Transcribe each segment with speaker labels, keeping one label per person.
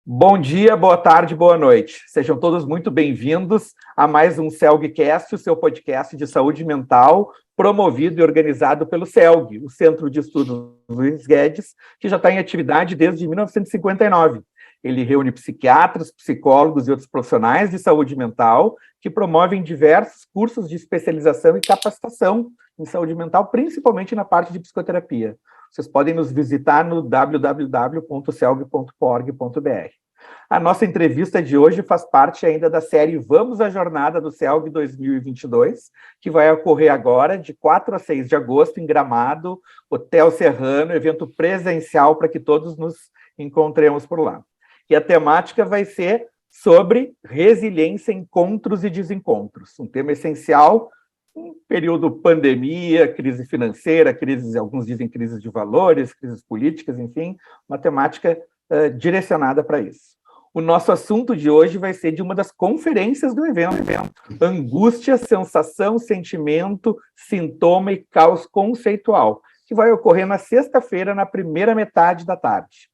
Speaker 1: Bom dia, boa tarde, boa noite. Sejam todos muito bem-vindos a mais um CELGcast, o seu podcast de saúde mental, promovido e organizado pelo CELG, o Centro de Estudos Luiz Guedes, que já está em atividade desde 1959. Ele reúne psiquiatras, psicólogos e outros profissionais de saúde mental que promovem diversos cursos de especialização e capacitação em saúde mental, principalmente na parte de psicoterapia. Vocês podem nos visitar no www.celg.org.br. A nossa entrevista de hoje faz parte ainda da série Vamos à Jornada do CELG 2022, que vai ocorrer agora, de 4 a 6 de agosto, em Gramado, Hotel Serrano, evento presencial para que todos nos encontremos por lá. E a temática vai ser sobre resiliência, encontros e desencontros, um tema essencial em período pandemia, crise financeira, alguns dizem crises de valores, crises políticas, enfim, uma temática direcionada para isso. O nosso assunto de hoje vai ser de uma das conferências do evento. Angústia, sensação, sentimento, sintoma e caos conceitual, que vai ocorrer na sexta-feira, na primeira metade da tarde.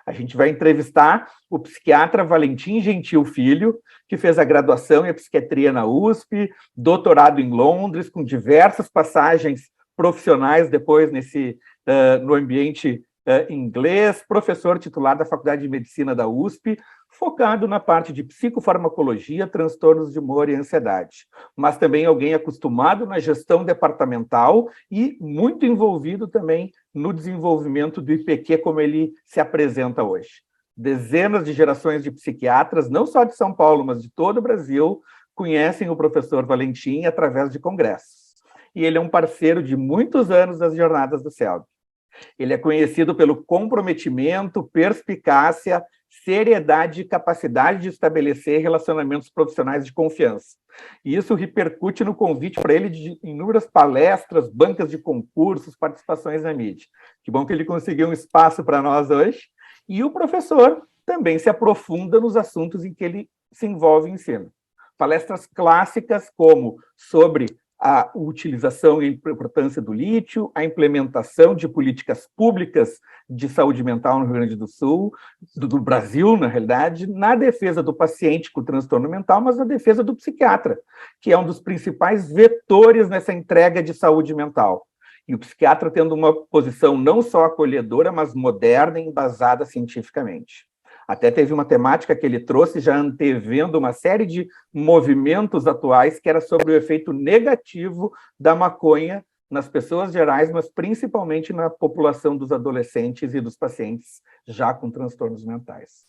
Speaker 1: A gente vai entrevistar o psiquiatra Valentim Gentil Filho, que fez a graduação em psiquiatria na USP, doutorado em Londres, com diversas passagens profissionais depois no ambiente inglês, professor titular da Faculdade de Medicina da USP, focado na parte de psicofarmacologia, transtornos de humor e ansiedade, mas também alguém acostumado na gestão departamental e muito envolvido também no desenvolvimento do IPQ, como ele se apresenta hoje. Dezenas de gerações de psiquiatras, não só de São Paulo, mas de todo o Brasil, conhecem o professor Valentim através de congressos. E ele é um parceiro de muitos anos das jornadas do CELG. Ele é conhecido pelo comprometimento, perspicácia, seriedade e capacidade de estabelecer relacionamentos profissionais de confiança. E isso repercute no convite para ele de inúmeras palestras, bancas de concursos, participações na mídia. Que bom que ele conseguiu um espaço para nós hoje. E o professor também se aprofunda nos assuntos em que ele se envolve em ensino. Palestras clássicas como sobre a utilização e importância do lítio, a implementação de políticas públicas de saúde mental no Rio Grande do Sul, do Brasil, na realidade, na defesa do paciente com transtorno mental, mas na defesa do psiquiatra, que é um dos principais vetores nessa entrega de saúde mental. E o psiquiatra tendo uma posição não só acolhedora, mas moderna e embasada cientificamente. Até teve uma temática que ele trouxe, já antevendo uma série de movimentos atuais, que era sobre o efeito negativo da maconha nas pessoas gerais, mas principalmente na população dos adolescentes e dos pacientes já com transtornos mentais.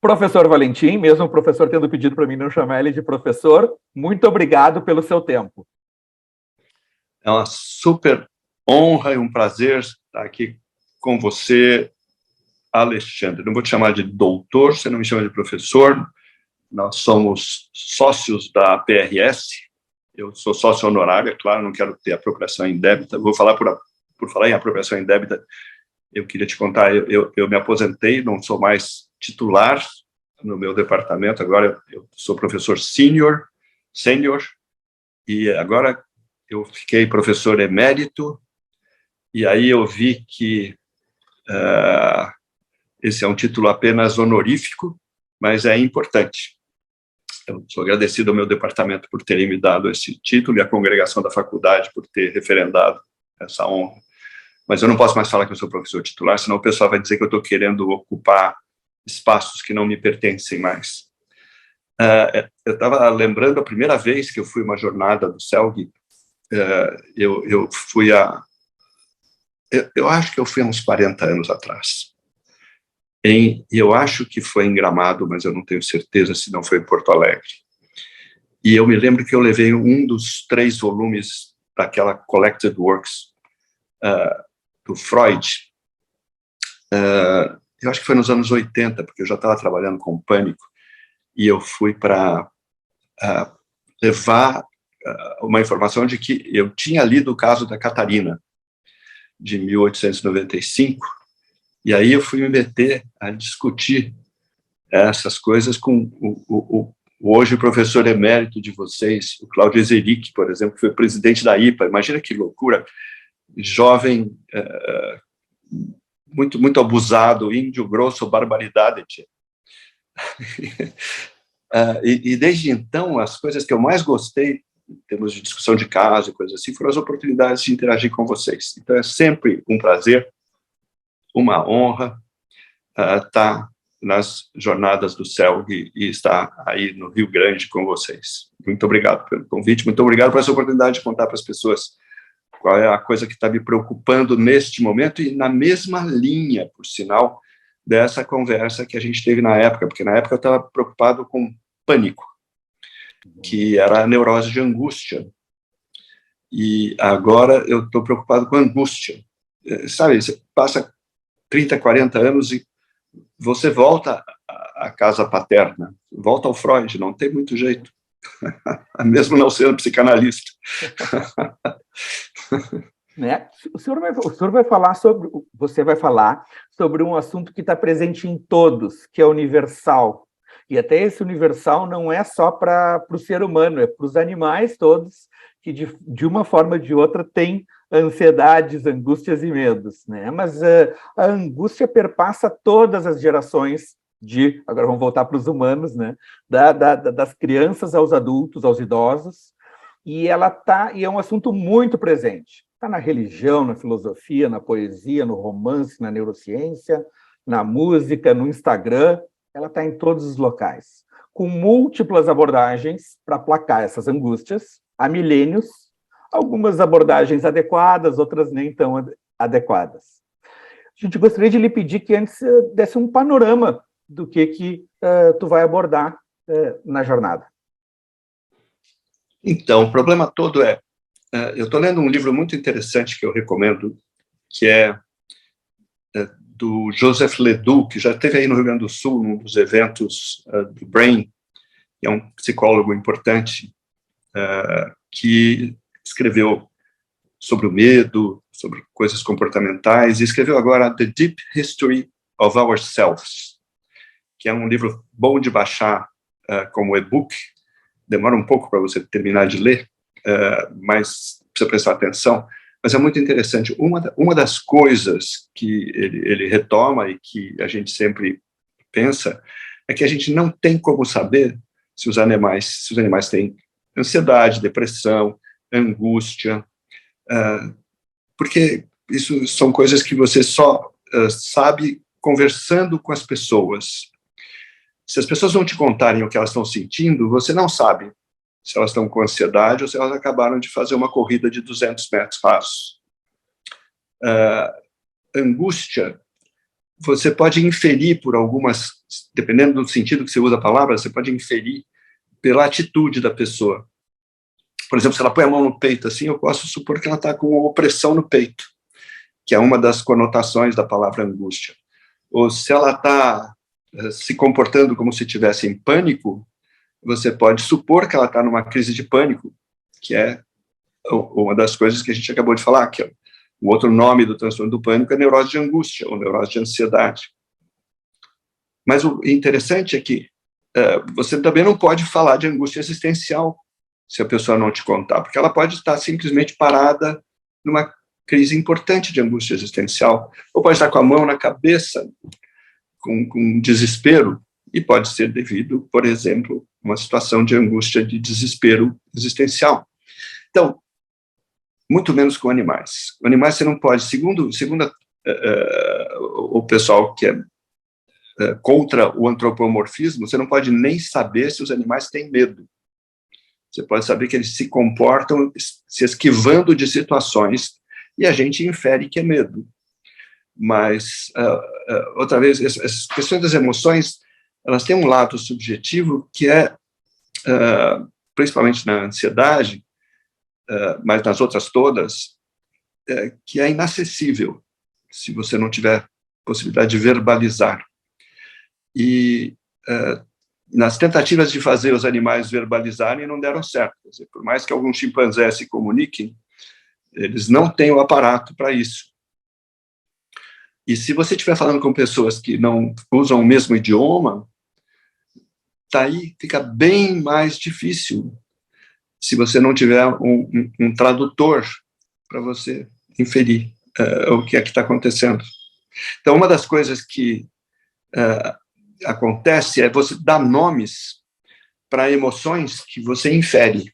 Speaker 1: Professor Valentim, mesmo o professor tendo pedido para mim não chamar ele de professor, muito obrigado pelo seu tempo.
Speaker 2: É uma super honra e um prazer estar aqui com você, Alexandre. Não vou te chamar de doutor, você não me chama de professor. Nós somos sócios da PRS. Eu sou sócio honorário, é claro, não quero ter apropriação indébita. Vou falar por falar em apropriação indébita. Eu queria te contar, eu me aposentei, não sou mais titular no meu departamento, agora eu sou professor sênior, e agora eu fiquei professor emérito, e aí eu vi que esse é um título apenas honorífico, mas é importante. Eu sou agradecido ao meu departamento por terem me dado esse título e à congregação da faculdade por ter referendado essa honra. Mas eu não posso mais falar que eu sou professor titular, senão o pessoal vai dizer que eu estou querendo ocupar espaços que não me pertencem mais. Eu estava lembrando a primeira vez que eu fui uma jornada do CELG, eu fui eu acho que eu fui há uns 40 anos atrás. E eu acho que foi em Gramado, mas eu não tenho certeza se não foi em Porto Alegre. E eu me lembro que eu levei um dos 3 volumes daquela Collected Works do Freud. Eu acho que foi nos anos 80, porque eu já estava trabalhando com pânico, e eu fui para levar uma informação de que eu tinha lido o caso da Catarina, de 1895, e aí eu fui me meter a discutir essas coisas com o hoje professor emérito de vocês, o Cláudio Ezeric, por exemplo, que foi presidente da IPA. Imagina que loucura, jovem, muito abusado, índio grosso, barbaridade. E desde então, as coisas que eu mais gostei, em termos de discussão de caso e coisas assim, foram as oportunidades de interagir com vocês. Então, é sempre um prazer, uma honra estar nas jornadas do CELG e estar aí no Rio Grande com vocês. Muito obrigado pelo convite, muito obrigado por essa oportunidade de contar para as pessoas qual é a coisa que está me preocupando neste momento e na mesma linha, por sinal, dessa conversa que a gente teve na época, porque na época eu estava preocupado com pânico, que era a neurose de angústia. E agora eu estou preocupado com angústia. Sabe, você passa 30, 40 anos e você volta à casa paterna, volta ao Freud, não tem muito jeito. Mesmo não sendo psicanalista.
Speaker 1: Né? Você vai falar sobre um assunto que está presente em todos, que é universal. E até esse universal não é só para o ser humano, é para os animais todos, que de uma forma ou de outra têm ansiedades, angústias e medos, né? Mas a angústia perpassa todas as gerações agora vamos voltar para os humanos, né? Das crianças aos adultos, aos idosos, e é um assunto muito presente. Está na religião, na filosofia, na poesia, no romance, na neurociência, na música, no Instagram, ela está em todos os locais, com múltiplas abordagens para aplacar essas angústias, há milênios, algumas abordagens adequadas, outras nem tão adequadas. A gente gostaria de lhe pedir que antes desse um panorama do que tu vai abordar na jornada.
Speaker 2: Então, o problema todo eu estou lendo um livro muito interessante que eu recomendo, que é do Joseph Ledoux, que já esteve aí no Rio Grande do Sul, num dos eventos do Brain, que é um psicólogo importante, que escreveu sobre o medo, sobre coisas comportamentais, e escreveu agora The Deep History of Ourselves, que é um livro bom de baixar como e-book, demora um pouco para você terminar de ler, mas precisa prestar atenção, mas é muito interessante. Uma das coisas que ele retoma e que a gente sempre pensa é que a gente não tem como saber se os animais têm ansiedade, depressão, angústia, porque isso são coisas que você só sabe conversando com as pessoas. Se as pessoas não te contarem o que elas estão sentindo, você não sabe se elas estão com ansiedade ou se elas acabaram de fazer uma corrida de 200 metros rasos. Angústia, você pode inferir por algumas, dependendo do sentido que você usa a palavra, você pode inferir pela atitude da pessoa. Por exemplo, se ela põe a mão no peito assim, eu posso supor que ela está com opressão no peito, que é uma das conotações da palavra angústia. Ou se ela está se comportando como se estivesse em pânico, você pode supor que ela está numa crise de pânico, que é uma das coisas que a gente acabou de falar, que o outro nome do transtorno do pânico é neurose de angústia, ou neurose de ansiedade. Mas o interessante é que você também não pode falar de angústia existencial se a pessoa não te contar, porque ela pode estar simplesmente parada numa crise importante de angústia existencial, ou pode estar com a mão na cabeça, com desespero, e pode ser devido, por exemplo, a uma situação de angústia de desespero existencial. Então, muito menos com animais. Com animais você não pode, segundo o pessoal que é contra o antropomorfismo, você não pode nem saber se os animais têm medo. Você pode saber que eles se comportam se esquivando de situações, e a gente infere que é medo. Mas, outra vez, as questões das emoções, elas têm um lado subjetivo que é, principalmente na ansiedade, mas nas outras todas, que é inacessível se você não tiver possibilidade de verbalizar. E nas tentativas de fazer os animais verbalizarem não deram certo. Quer dizer, por mais que alguns chimpanzés se comuniquem, eles não têm o aparato para isso. E se você estiver falando com pessoas que não usam o mesmo idioma, aí fica bem mais difícil se você não tiver um tradutor para você inferir o que é que está acontecendo. Então, uma das coisas que acontece é você dar nomes para emoções que você infere.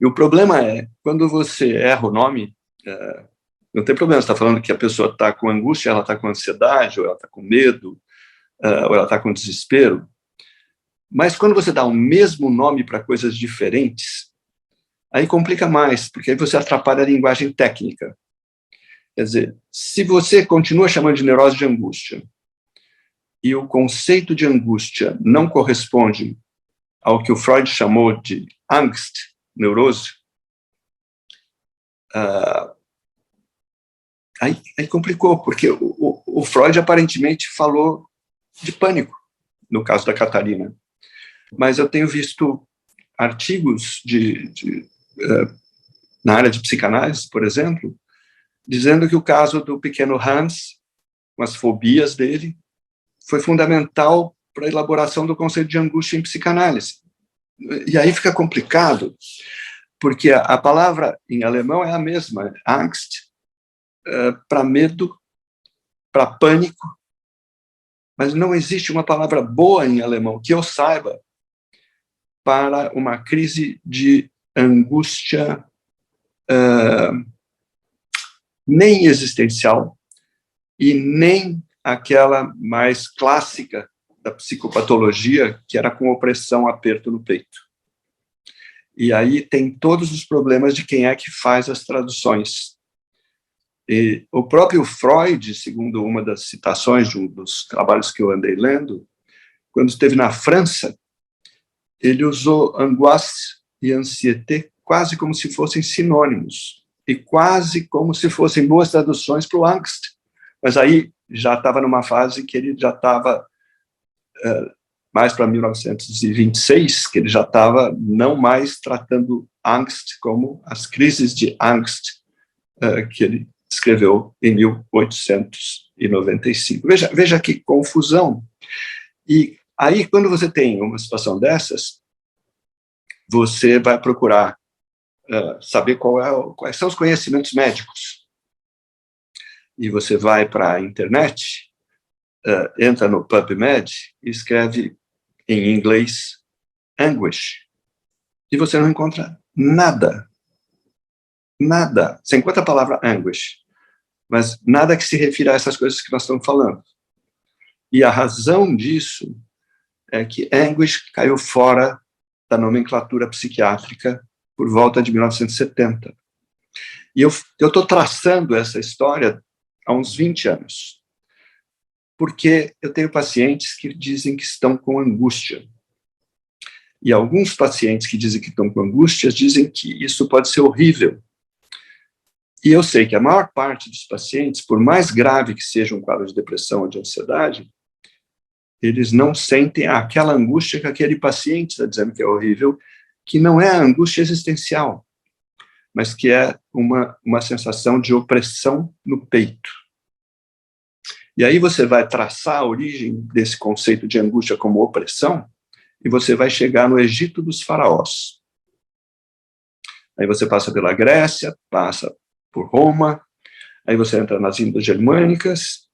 Speaker 2: E o problema é, quando você erra o nome, não tem problema, você está falando que a pessoa está com angústia, ela está com ansiedade, ou ela está com medo, ou ela está com desespero. Mas quando você dá o mesmo nome para coisas diferentes, aí complica mais, porque aí você atrapalha a linguagem técnica. Quer dizer, se você continua chamando de neurose de angústia, e o conceito de angústia não corresponde ao que o Freud chamou de Angst, neurose, aí complicou, porque o Freud aparentemente falou de pânico, no caso da Catarina. Mas eu tenho visto artigos na área de psicanálise, por exemplo, dizendo que o caso do pequeno Hans, com as fobias dele, foi fundamental para a elaboração do conceito de angústia em psicanálise. E aí fica complicado, porque a palavra em alemão é a mesma, Angst, para medo, para pânico, mas não existe uma palavra boa em alemão, que eu saiba, para uma crise de angústia nem existencial e nem aquela mais clássica da psicopatologia, que era com opressão, aperto no peito. E aí tem todos os problemas de quem é que faz as traduções. E o próprio Freud, segundo uma das citações de um dos trabalhos que eu andei lendo, quando esteve na França, ele usou angoisse e ansiété quase como se fossem sinônimos, e quase como se fossem boas traduções para o angst. Mas aí já estava numa fase que ele já estava, mais para 1926, que ele já estava não mais tratando angst como as crises de angst que ele escreveu em 1895. Veja que confusão. E aí, quando você tem uma situação dessas, você vai procurar saber quais são os conhecimentos médicos. E você vai para a internet, entra no PubMed e escreve em inglês anguish. E você não encontra nada. Nada. Você encontra a palavra anguish, mas nada que se refira a essas coisas que nós estamos falando. E a razão disso é que anguish caiu fora da nomenclatura psiquiátrica por volta de 1970. E eu estou traçando essa história há uns 20 anos, porque eu tenho pacientes que dizem que estão com angústia. E alguns pacientes que dizem que estão com angústia dizem que isso pode ser horrível. E eu sei que a maior parte dos pacientes, por mais grave que seja um quadro de depressão ou de ansiedade, eles não sentem aquela angústia que aquele paciente está dizendo que é horrível, que não é a angústia existencial, mas que é uma sensação de opressão no peito. E aí você vai traçar a origem desse conceito de angústia como opressão, e você vai chegar no Egito dos faraós. Aí você passa pela Grécia, passa por Roma, aí você entra nas Índias Germânicas.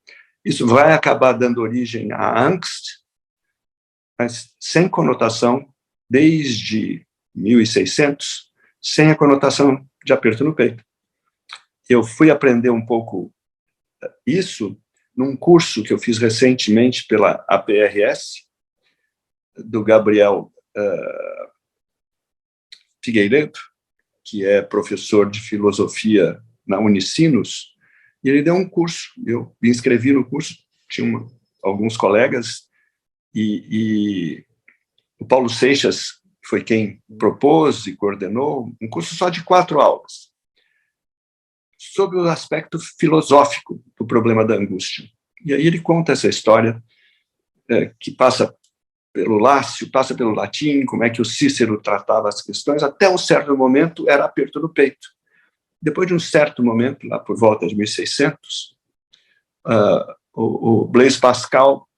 Speaker 2: Isso vai acabar dando origem à angst, mas sem conotação, desde 1600, sem a conotação de aperto no peito. Eu fui aprender um pouco isso num curso que eu fiz recentemente pela APRS, do Gabriel Figueiredo, que é professor de filosofia na Unicinos, e ele deu um curso. Eu me inscrevi no curso, tinha alguns colegas, e o Paulo Seixas foi quem propôs e coordenou um curso só de 4 aulas, sobre o aspecto filosófico do problema da angústia. E aí ele conta essa história que passa pelo Lácio, passa pelo latim, como é que o Cícero tratava as questões. Até um certo momento era aperto no peito. Depois de um certo momento, lá por volta de 1600, o Blaise Pascal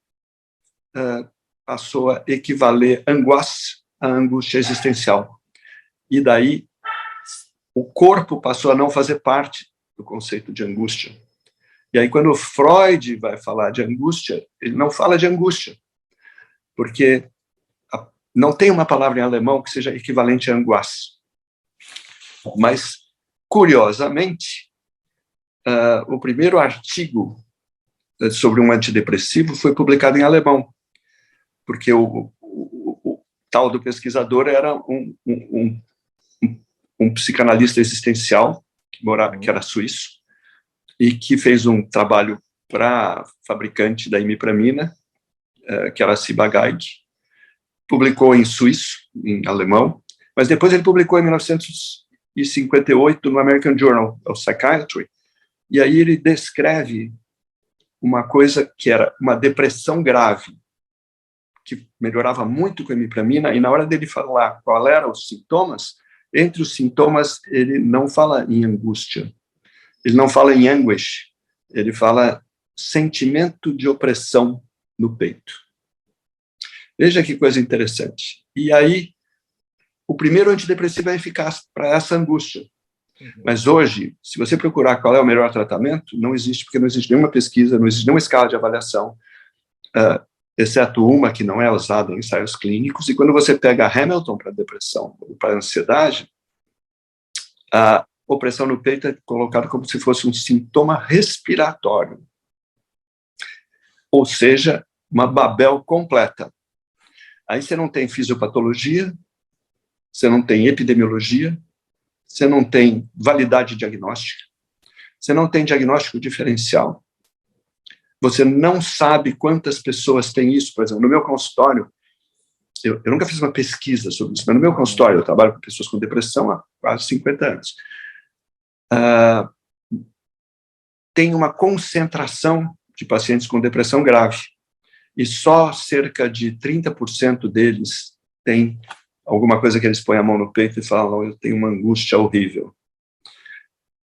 Speaker 2: passou a equivaler angoisse à angústia existencial. E daí o corpo passou a não fazer parte do conceito de angústia. E aí, quando Freud vai falar de angústia, ele não fala de angústia, porque não tem uma palavra em alemão que seja equivalente a angoisse. Mas, curiosamente, o primeiro artigo sobre um antidepressivo foi publicado em alemão, porque o tal do pesquisador era um psicanalista existencial, que era suíço, e que fez um trabalho para a fabricante da imipramina, que era a Ciba-Geigy, publicou em suíço, em alemão, mas depois ele publicou em 1958 no American Journal of Psychiatry, e aí ele descreve uma coisa que era uma depressão grave, que melhorava muito com a imipramina, e na hora dele falar qual eram os sintomas, entre os sintomas ele não fala em angústia, ele não fala em anguish, ele fala sentimento de opressão no peito. Veja que coisa interessante. E aí, o primeiro antidepressivo é eficaz para essa angústia. Mas hoje, se você procurar qual é o melhor tratamento, não existe, porque não existe nenhuma pesquisa, não existe nenhuma escala de avaliação, exceto uma que não é usada em ensaios clínicos, e quando você pega a Hamilton para depressão ou para ansiedade, a opressão no peito é colocada como se fosse um sintoma respiratório, ou seja, uma Babel completa. Aí você não tem fisiopatologia, você não tem epidemiologia, você não tem validade diagnóstica, você não tem diagnóstico diferencial, você não sabe quantas pessoas têm isso. Por exemplo, no meu consultório, eu nunca fiz uma pesquisa sobre isso, mas no meu consultório eu trabalho com pessoas com depressão há quase 50 anos. Tem uma concentração de pacientes com depressão grave, e só cerca de 30% deles têm alguma coisa que eles põem a mão no peito e falam, eu tenho uma angústia horrível.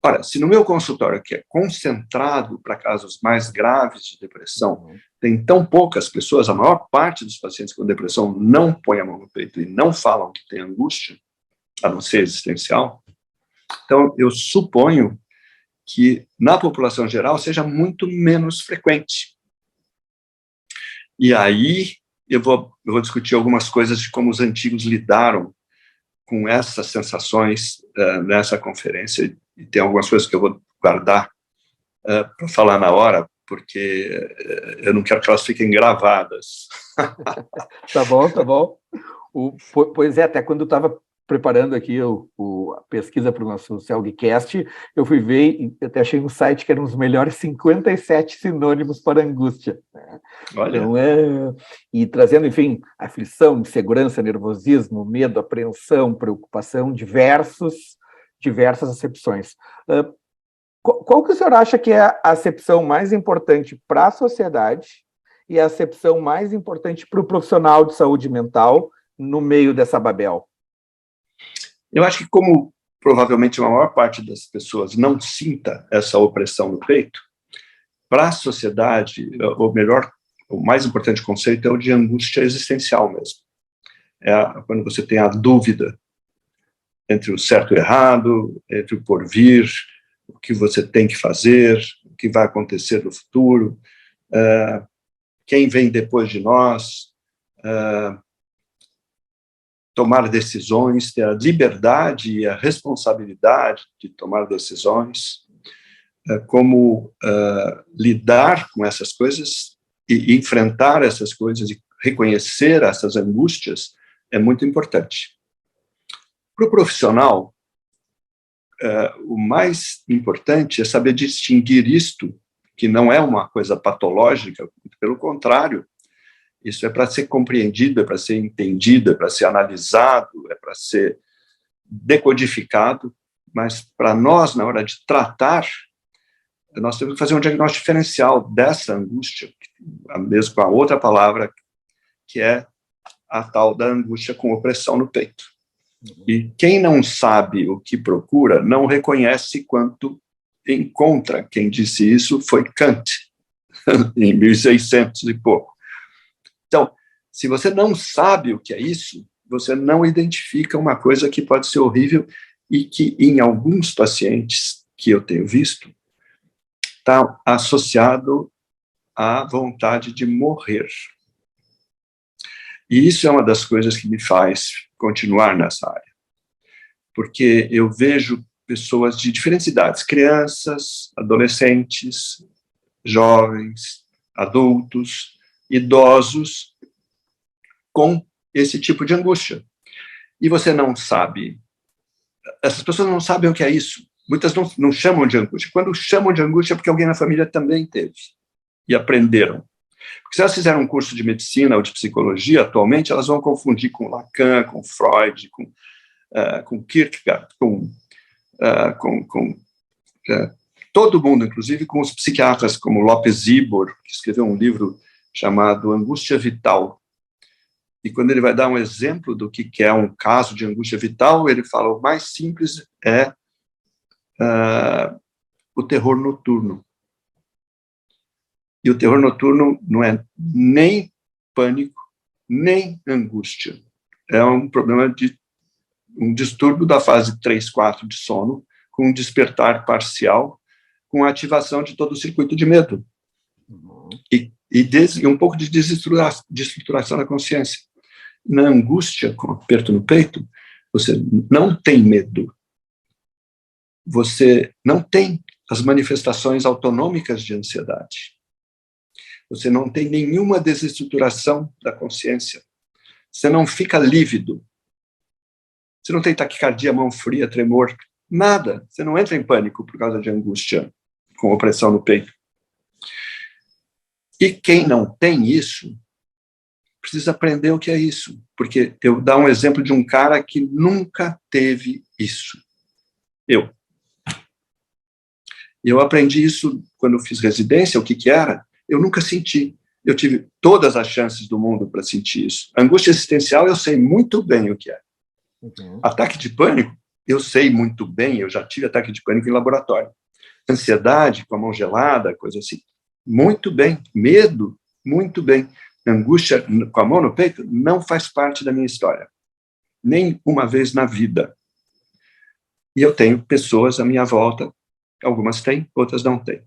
Speaker 2: Ora, se no meu consultório, que é concentrado para casos mais graves de depressão, tem tão poucas pessoas, a maior parte dos pacientes com depressão não põe a mão no peito e não falam que tem angústia, a não ser existencial, então eu suponho que na população geral seja muito menos frequente. E aí eu vou discutir algumas coisas de como os antigos lidaram com essas sensações nessa conferência, e tem algumas coisas que eu vou guardar para falar na hora, porque eu não quero que elas fiquem gravadas.
Speaker 1: Tá bom, tá bom. Pois é, até quando eu estava preparando aqui a pesquisa para o nosso CELGcast, eu fui ver e até achei um site que eram os melhores 57 sinônimos para angústia.
Speaker 2: Olha.
Speaker 1: Então, e trazendo, enfim, aflição, insegurança, nervosismo, medo, apreensão, preocupação, diversas acepções. Qual que o senhor acha que é a acepção mais importante para a sociedade e a acepção mais importante para o profissional de saúde mental no meio dessa Babel?
Speaker 2: Eu acho que, como provavelmente a maior parte das pessoas não sinta essa opressão no peito, para a sociedade, o mais importante conceito é o de angústia existencial mesmo. Quando você tem a dúvida entre o certo e o errado, entre o porvir, o que você tem que fazer, o que vai acontecer no futuro, quem vem depois de nós, tomar decisões, ter a liberdade e a responsabilidade de tomar decisões, como lidar com essas coisas e enfrentar essas coisas e reconhecer essas angústias é muito importante. Para o profissional, o mais importante é saber distinguir isto, que não é uma coisa patológica, pelo contrário, isso é para ser compreendido, é para ser entendido, é para ser analisado, é para ser decodificado, mas para nós, na hora de tratar, nós temos que fazer um diagnóstico diferencial dessa angústia, mesmo com a outra palavra, que é a tal da angústia com opressão no peito. E quem não sabe o que procura, não reconhece quanto encontra. Quem disse isso foi Kant, em 1600 e pouco. Então, se você não sabe o que é isso, você não identifica uma coisa que pode ser horrível e que, em alguns pacientes que eu tenho visto, está associado à vontade de morrer. E isso é uma das coisas que me faz continuar nessa área. Porque eu vejo pessoas de diferentes idades, crianças, adolescentes, jovens, adultos, idosos, com esse tipo de angústia. E você não sabe, essas pessoas não sabem o que é isso. Muitas não chamam de angústia. Quando chamam de angústia é porque alguém na família também teve e aprenderam. Porque se elas fizeram um curso de medicina ou de psicologia, atualmente, elas vão confundir com Lacan, com Freud, com Kierkegaard, com todo mundo, inclusive com os psiquiatras como Lopes Ibor, que escreveu um livro chamado Angústia Vital. E quando ele vai dar um exemplo do que é um caso de angústia vital, ele fala o mais simples é o terror noturno. E o terror noturno não é nem pânico, nem angústia. É um problema de um distúrbio da fase 3, 4 de sono, com um despertar parcial, com a ativação de todo o circuito de medo. E um pouco de desestruturação da consciência. Na angústia, com aperto no peito, você não tem medo. Você não tem as manifestações autonômicas de ansiedade. Você não tem nenhuma desestruturação da consciência. Você não fica lívido. Você não tem taquicardia, mão fria, tremor, nada. Você não entra em pânico por causa de angústia, com opressão no peito. E quem não tem isso, precisa aprender o que é isso. Porque eu dou um exemplo de um cara que nunca teve isso. Eu aprendi isso quando eu fiz residência, o que era. Eu nunca senti. Eu tive todas as chances do mundo para sentir isso. Angústia existencial, eu sei muito bem o que é. Ataque de pânico, eu sei muito bem, eu já tive ataque de pânico em laboratório. Ansiedade, com a mão gelada, coisa assim. Muito bem. Medo, muito bem. Angústia com a mão no peito não faz parte da minha história. Nem uma vez na vida. E eu tenho pessoas à minha volta, algumas têm, outras não têm.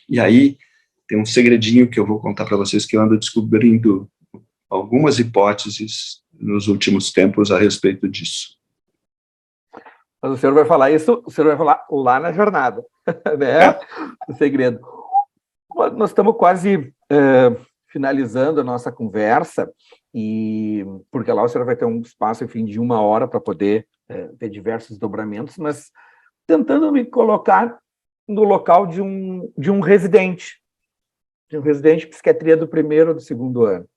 Speaker 2: E aí tem um segredinho que eu vou contar para vocês, que eu ando descobrindo algumas hipóteses nos últimos tempos a respeito disso.
Speaker 1: Mas o senhor vai falar isso, o senhor vai falar lá na jornada, né? O segredo. Nós estamos quase finalizando a nossa conversa, e porque lá o senhor vai ter um espaço, enfim, de 1 hora para poder ter diversos dobramentos, mas tentando me colocar no local de um residente, de psiquiatria do 1º ou do 2º ano,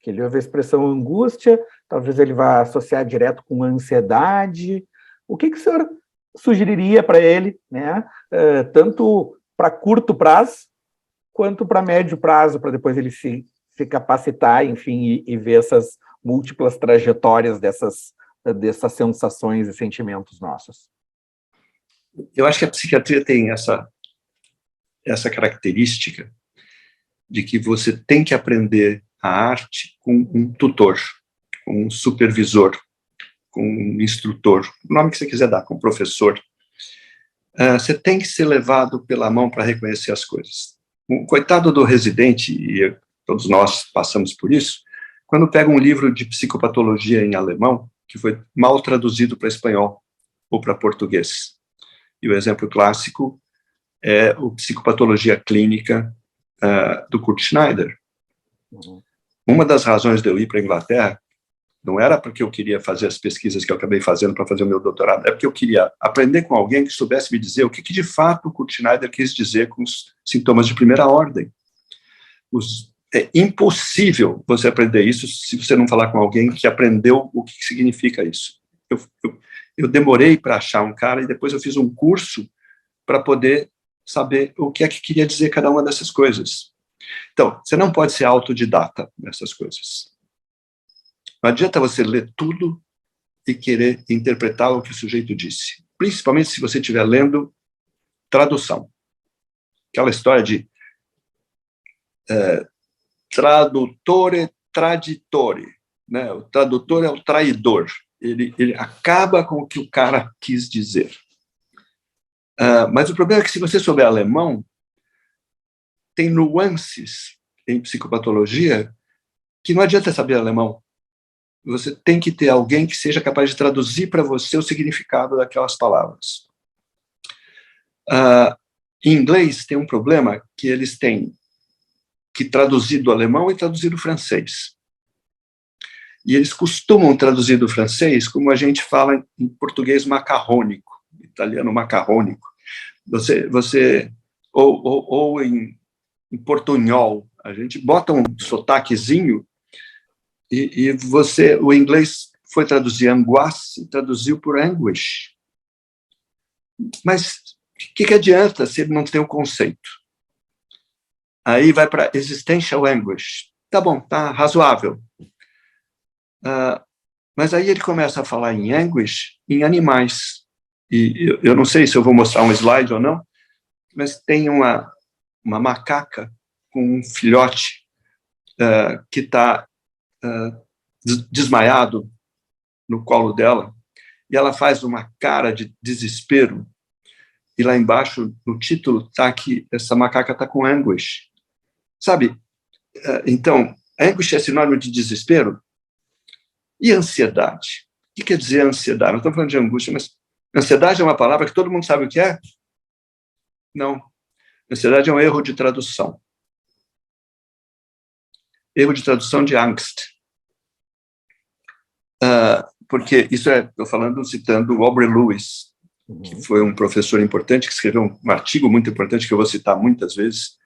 Speaker 1: que ele ouve a expressão angústia, talvez ele vá associar direto com ansiedade. O que o senhor sugeriria para ele, né, tanto para curto prazo, quanto para médio prazo, para depois ele se capacitar, enfim, e ver essas múltiplas trajetórias dessas sensações e sentimentos nossos?
Speaker 2: Eu acho que a psiquiatria tem essa característica de que você tem que aprender a arte com um tutor, com um supervisor, com um instrutor, o nome que você quiser dar, com um professor. Você tem que ser levado pela mão para reconhecer as coisas. O coitado do residente, e todos nós passamos por isso, quando pega um livro de psicopatologia em alemão, que foi mal traduzido para espanhol ou para português. E o exemplo clássico é o Psicopatologia Clínica do Kurt Schneider. Uma das razões de eu ir para a Inglaterra não era porque eu queria fazer as pesquisas que eu acabei fazendo para fazer o meu doutorado, é porque eu queria aprender com alguém que soubesse me dizer o que de fato o Kurt Schneider quis dizer com os sintomas de primeira ordem. É impossível você aprender isso se você não falar com alguém que aprendeu o que significa isso. Eu demorei para achar um cara e depois eu fiz um curso para poder saber o que é que queria dizer cada uma dessas coisas. Então, você não pode ser autodidata nessas coisas. Não adianta você ler tudo e querer interpretar o que o sujeito disse. Principalmente se você estiver lendo tradução. Aquela história de tradutore traditore, né? O tradutor é o traidor. Ele acaba com o que o cara quis dizer. Mas o problema é que se você souber alemão, tem nuances em psicopatologia que não adianta saber alemão. Você tem que ter alguém que seja capaz de traduzir para você o significado daquelas palavras. Em inglês tem um problema que eles têm que traduzir do alemão e traduzir do francês. E eles costumam traduzir do francês como a gente fala em português macarrônico, italiano macarrônico. Ou em portunhol, a gente bota um sotaquezinho e o inglês foi traduzir angoisse e traduziu por anguish. Mas o que adianta se ele não tem o conceito? Aí vai para existential anguish. Tá bom, tá razoável. Mas aí ele começa a falar em anguish em animais. E eu não sei se eu vou mostrar um slide ou não, mas tem uma macaca com um filhote que está desmaiado no colo dela, e ela faz uma cara de desespero, e lá embaixo, no título, está que essa macaca está com anguish. Sabe? Então, anguish é sinônimo de desespero? E ansiedade? O que quer dizer ansiedade? Não estamos falando de angústia, mas ansiedade é uma palavra que todo mundo sabe o que é? Não. Ansiedade é um erro de tradução. Erro de tradução de angst. Porque isso estou falando, citando o Aubrey Lewis, que foi um professor importante, que escreveu um artigo muito importante, que eu vou citar muitas vezes,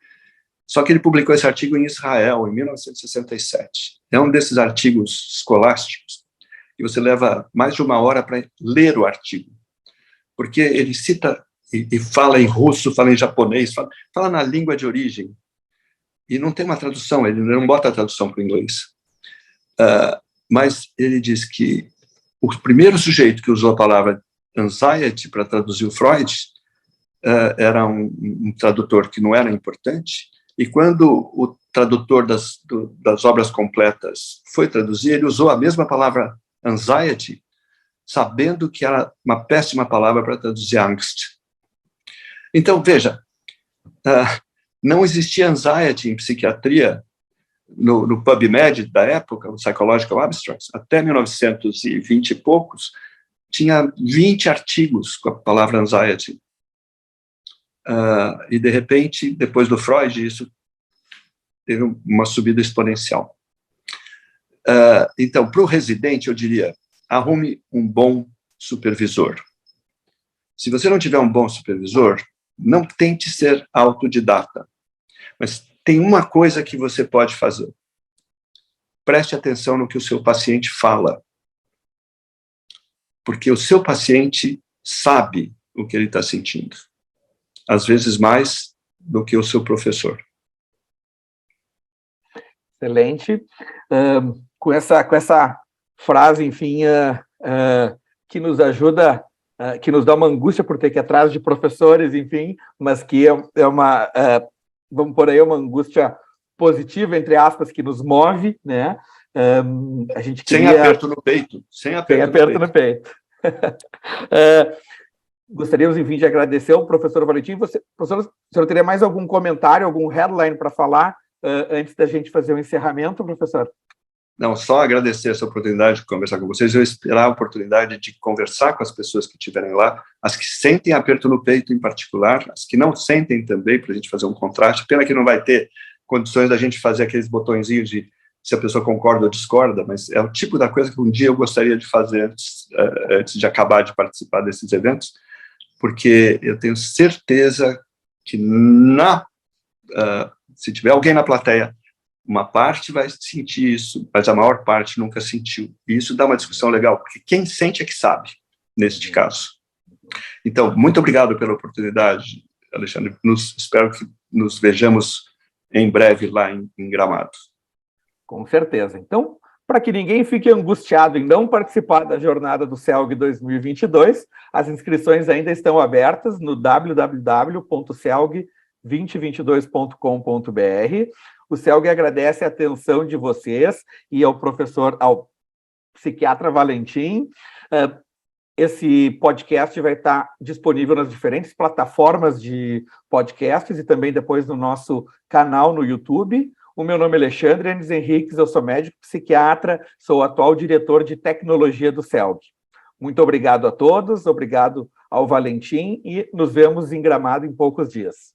Speaker 2: só que ele publicou esse artigo em Israel, em 1967. É um desses artigos escolásticos, que você leva mais de 1 hora para ler o artigo, porque ele cita e fala em russo, fala em japonês, fala na língua de origem, e não tem uma tradução, ele não bota a tradução para o inglês. Mas ele diz que o primeiro sujeito que usou a palavra anxiety para traduzir o Freud era um tradutor que não era importante, e quando o tradutor das obras completas foi traduzir, ele usou a mesma palavra anxiety, sabendo que era uma péssima palavra para traduzir angst. Então, veja, não existia anxiety em psiquiatria no PubMed da época, o Psychological Abstracts, até 1920 e poucos, tinha 20 artigos com a palavra anxiety. E, de repente, depois do Freud, isso teve uma subida exponencial. Então, para o residente, eu diria, arrume um bom supervisor. Se você não tiver um bom supervisor, não tente ser autodidata. Mas tem uma coisa que você pode fazer. Preste atenção no que o seu paciente fala. Porque o seu paciente sabe o que ele está sentindo. Às vezes mais do que o seu professor.
Speaker 1: Excelente. Com essa frase, enfim, que nos ajuda, que nos dá uma angústia por ter que ir atrás de professores, enfim, mas que é uma, vamos por aí, uma angústia positiva, entre aspas, que nos move, né? A gente queria...
Speaker 2: Sem aperto no peito. Sem aperto
Speaker 1: no peito. Gostaríamos, enfim, de agradecer ao professor Valentim. Professor, o senhor teria mais algum comentário, algum headline para falar antes da gente fazer o encerramento, professor?
Speaker 2: Não, só agradecer essa oportunidade de conversar com vocês. Eu esperar a oportunidade de conversar com as pessoas que estiverem lá, as que sentem aperto no peito em particular, as que não sentem também, para a gente fazer um contraste. Pena que não vai ter condições da gente fazer aqueles botõezinhos de se a pessoa concorda ou discorda, mas é o tipo da coisa que um dia eu gostaria de fazer antes de acabar de participar desses eventos, porque eu tenho certeza que se tiver alguém na plateia, uma parte vai sentir isso, mas a maior parte nunca sentiu. E isso dá uma discussão legal, porque quem sente é que sabe, neste caso. Então, muito obrigado pela oportunidade, Alexandre. Espero que nos vejamos em breve lá em Gramado.
Speaker 1: Com certeza. Então, para que ninguém fique angustiado em não participar da jornada do CELG 2022, as inscrições ainda estão abertas no www.celg2022.com.br. O CELG agradece a atenção de vocês e ao psiquiatra Valentim. Esse podcast vai estar disponível nas diferentes plataformas de podcasts e também depois no nosso canal no YouTube. O meu nome é Alexandre Enes Henriques, eu sou médico psiquiatra, sou o atual diretor de tecnologia do CELG. Muito obrigado a todos, obrigado ao Valentim e nos vemos em Gramado em poucos dias.